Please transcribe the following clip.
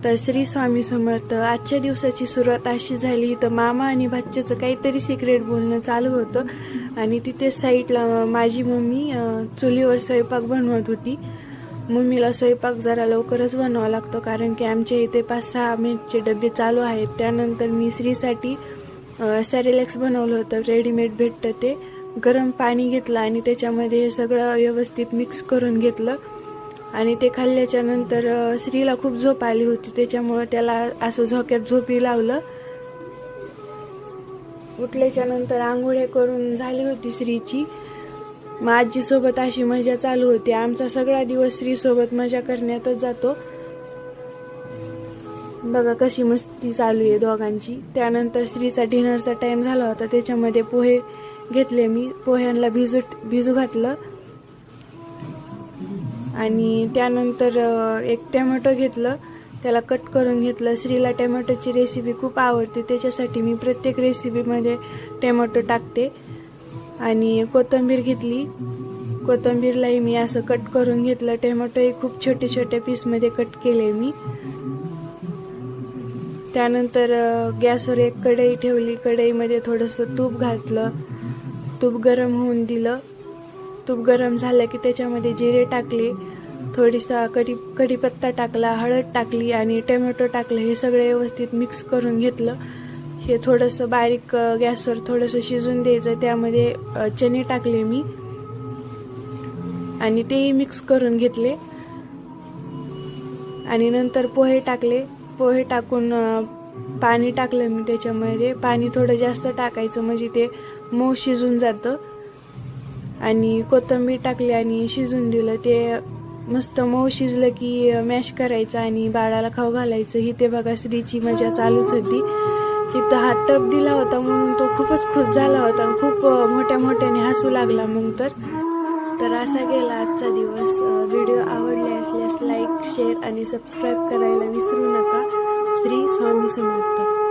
तर श्री स्वामी समर्थ. आजच्या दिवसाची सुरुवात अशी झाली तर मामा आणि भाच्याचं काहीतरी सिक्रेट बोलणं चालू होतं आणि तिथे साईडला माझी मम्मी चुलीवर स्वयंपाक बनवत होती. मम्मीला स्वयंपाक जरा लवकरच बनवावा लागतो कारण की आमच्या इथे 5-6 मिनिटचे डबे चालू आहेत. त्यानंतर मी श्रीसाठी सॅरेलॅक्स बनवलं होतं, रेडीमेड भेटतं ते. गरम पाणी घेतलं आणि त्याच्यामध्ये हे सगळं व्यवस्थित मिक्स करून घेतलं आणि ते खाल्ल्याच्या नंतर श्रीला खूप झोप आली होती, त्याच्यामुळं त्याला असं झोक्यात झोपी लावलं. उठल्याच्या नंतर आंघोळ्या करून झाली होती श्रीची. मग आजीसोबत अशी मजा चालू होती. आमचा सगळा दिवस श्रीसोबत मजा करण्यातच जातो. बघा कशी मस्ती चालू आहे दोघांची. त्यानंतर श्रीचा डिनरचा टाइम झाला होता, त्याच्यामध्ये पोहे घेतले मी. पोह्यांना भिजू घातलं आणि त्यानंतर एक टोमॅटो घेतलं, त्याला कट करून घेतलं. श्रीला टोमॅटोची रेसिपी खूप आवडते, त्याच्यासाठी मी प्रत्येक रेसिपीमध्ये टोमॅटो टाकते. आणि कोथिंबीर घेतली, कोथिंबीरलाही मी असं कट करून घेतलं. टोमॅटोही खूप छोटे छोटे पीसमध्ये कट केले मी. त्यानंतर गॅसवर एक कढई ठेवली, कढईमध्ये थोडंसं तूप घातलं, तूप गरम होऊन दिलं. तूप गरम झालं की त्याच्यामध्ये जिरे टाकले, थोडीसा कढीपत्ता टाकला, हळद टाकली आणि टोमॅटो टाकलं. हे सगळं व्यवस्थित मिक्स करून घेतलं. हे थोडंसं बारीक गॅसवर थोडंसं शिजून द्यायचं. त्यामध्ये चणे टाकले मी आणि तेही मिक्स करून घेतले. आणि नंतर पोहे टाकले. पोहे टाकून पाणी टाकलं मी त्याच्यामध्ये. पाणी थोडं जास्त टाकायचं म्हणजे ते मऊ शिजून जातं. आणि कोथिंबीर टाकली आणि शिजून दिलं. ते मस्त मऊ शिजलं की मॅश करायचं आणि बाळाला खाऊ घालायचं. ही ते बघा श्रीची मजा चालूच होती. इथं हा टप दिला होता म्हणून तो खूपच खुश झाला होता, खूप मोठ्या मोठ्याने हसू लागला. मग तर असा गेला आजचा दिवस. व्हिडिओ आवडले असल्यास लाईक, शेअर आणि सबस्क्राईब करायला विसरू नका. श्री स्वामी समर्थ.